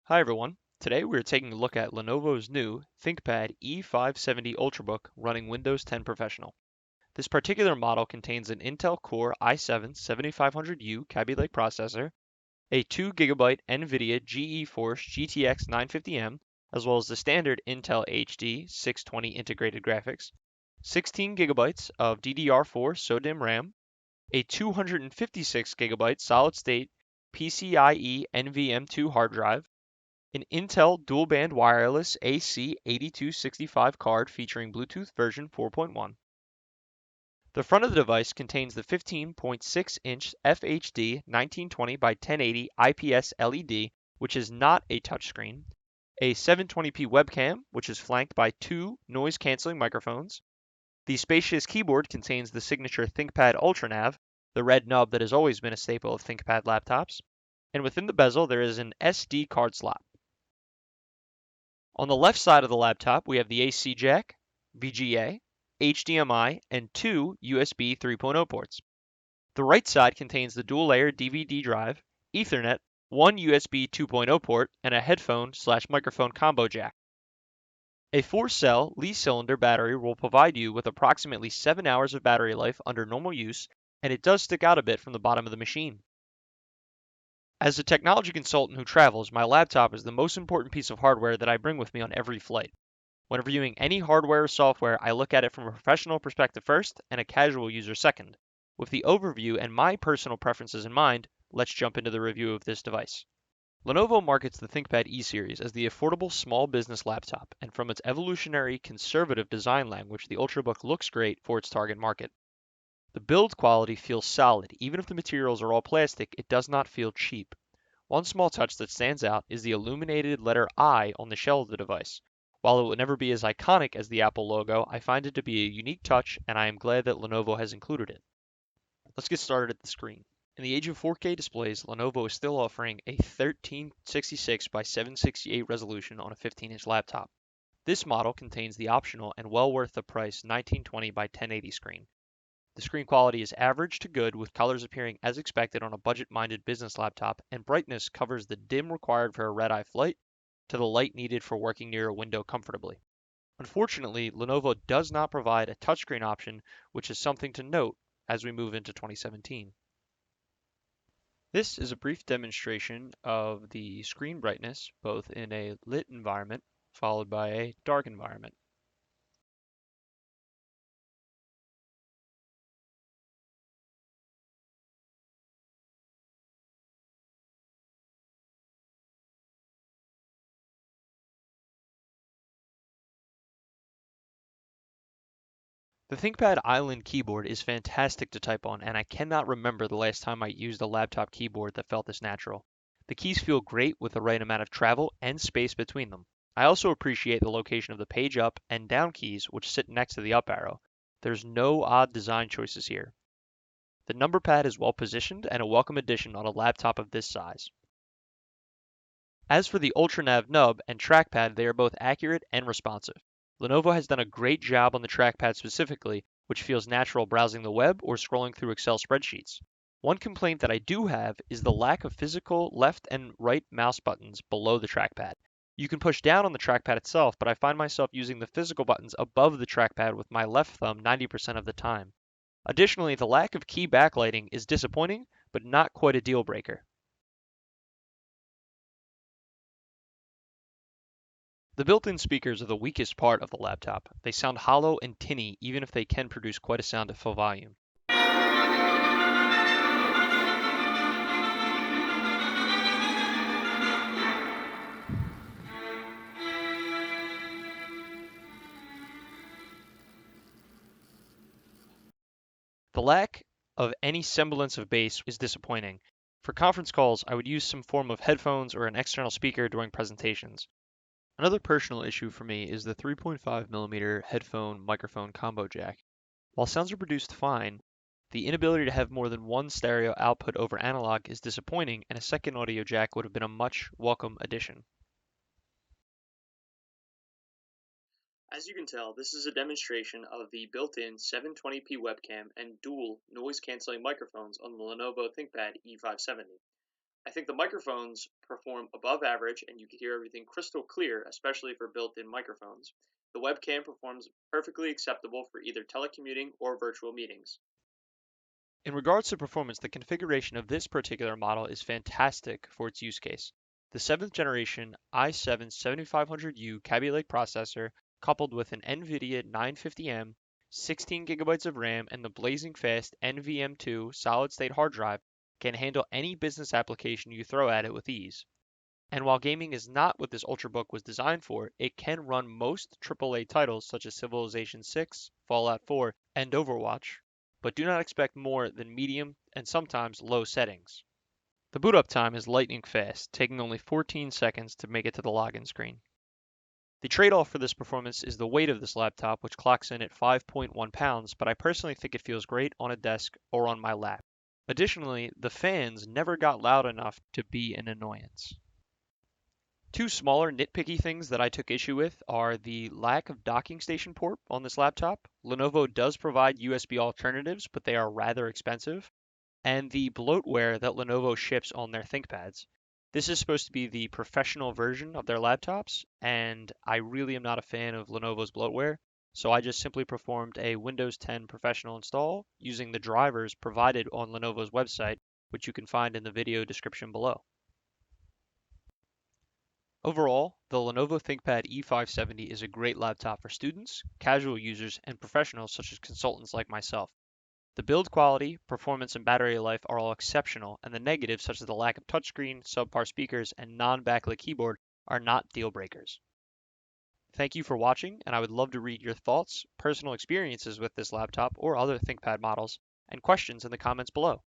Hi everyone. Today we are taking a look at Lenovo's new ThinkPad E570 Ultrabook running Windows 10 Professional. This particular model contains an Intel Core i7-7500U Kaby Lake processor, a 2 GB NVIDIA GeForce GTX 950M, as well as the standard Intel HD 620 integrated graphics, 16 GB of DDR4 SODIMM RAM, a 256 GB solid-state PCIe NVM2 hard drive, an Intel dual-band wireless AC 8265 card featuring Bluetooth version 4.1. The front of the device contains the 15.6-inch FHD 1920 by 1080 IPS LED, which is not a touchscreen, a 720p webcam, which is flanked by two noise-canceling microphones. The spacious keyboard contains the signature ThinkPad UltraNav, the red nub that has always been a staple of ThinkPad laptops, and within the bezel there is an SD card slot. On the left side of the laptop, we have the AC jack, VGA, HDMI, and two USB 3.0 ports. The right side contains the dual-layer DVD drive, Ethernet, one USB 2.0 port, and a headphone/microphone combo jack. A 4-cell Li-cylinder battery will provide you with approximately 7 hours of battery life under normal use, and it does stick out a bit from the bottom of the machine. As a technology consultant who travels, my laptop is the most important piece of hardware that I bring with me on every flight. When reviewing any hardware or software, I look at it from a professional perspective first and a casual user second. With the overview and my personal preferences in mind, let's jump into the review of this device. Lenovo markets the ThinkPad E-series as the affordable small business laptop, and from its evolutionary conservative design language, the Ultrabook looks great for its target market. The build quality feels solid. Even if the materials are all plastic, it does not feel cheap. One small touch that stands out is the illuminated letter I on the shell of the device. While it will never be as iconic as the Apple logo, I find it to be a unique touch, and I am glad that Lenovo has included it. Let's get started at the screen. In the age of 4K displays, Lenovo is still offering a 1366 by 768 resolution on a 15-inch laptop. This model contains the optional and well worth the price 1920 by 1080 screen. The screen quality is average to good, with colors appearing as expected on a budget-minded business laptop, and brightness covers the dim required for a red-eye flight to the light needed for working near a window comfortably. Unfortunately, Lenovo does not provide a touchscreen option, which is something to note as we move into 2017. This is a brief demonstration of the screen brightness, both in a lit environment followed by a dark environment. The ThinkPad Island keyboard is fantastic to type on, and I cannot remember the last time I used a laptop keyboard that felt this natural. The keys feel great with the right amount of travel and space between them. I also appreciate the location of the page up and down keys, which sit next to the up arrow. There's no odd design choices here. The number pad is well positioned and a welcome addition on a laptop of this size. As for the UltraNav nub and trackpad, they are both accurate and responsive. Lenovo has done a great job on the trackpad specifically, which feels natural browsing the web or scrolling through Excel spreadsheets. One complaint that I do have is the lack of physical left and right mouse buttons below the trackpad. You can push down on the trackpad itself, but I find myself using the physical buttons above the trackpad with my left thumb 90% of the time. Additionally, the lack of key backlighting is disappointing, but not quite a deal breaker. The built-in speakers are the weakest part of the laptop. They sound hollow and tinny even if they can produce quite a sound at full volume. The lack of any semblance of bass is disappointing. For conference calls, I would use some form of headphones or an external speaker during presentations. Another personal issue for me is the 3.5mm headphone microphone combo jack. While sounds are produced fine, the inability to have more than one stereo output over analog is disappointing, and a second audio jack would have been a much welcome addition. As you can tell, this is a demonstration of the built-in 720p webcam and dual noise-canceling microphones on the Lenovo ThinkPad E570. I think the microphones perform above average and you can hear everything crystal clear, especially for built in microphones. The webcam performs perfectly acceptable for either telecommuting or virtual meetings. In regards to performance, the configuration of this particular model is fantastic for its use case. The 7th generation i7-7500U Kaby Lake processor, coupled with an NVIDIA 950M, 16 gigabytes of RAM, and the blazing fast NVM2 solid-state hard drive, can handle any business application you throw at it with ease. And while gaming is not what this Ultrabook was designed for, it can run most AAA titles such as Civilization 6, Fallout 4, and Overwatch, but do not expect more than medium and sometimes low settings. The boot up time is lightning fast, taking only 14 seconds to make it to the login screen. The trade-off for this performance is the weight of this laptop, which clocks in at 5.1 pounds, but I personally think it feels great on a desk or on my lap. Additionally, the fans never got loud enough to be an annoyance. Two smaller nitpicky things that I took issue with are the lack of docking station port on this laptop. Lenovo does provide USB alternatives, but they are rather expensive. And the bloatware that Lenovo ships on their ThinkPads. This is supposed to be the professional version of their laptops, and I really am not a fan of Lenovo's bloatware, so I just simply performed a Windows 10 professional install using the drivers provided on Lenovo's website, which you can find in the video description below. Overall, the Lenovo ThinkPad E570 is a great laptop for students, casual users, and professionals such as consultants like myself. The build quality, performance, and battery life are all exceptional, and the negatives such as the lack of touchscreen, subpar speakers, and non-backlit keyboard are not deal breakers. Thank you for watching, and I would love to read your thoughts, personal experiences with this laptop or other ThinkPad models, and questions in the comments below.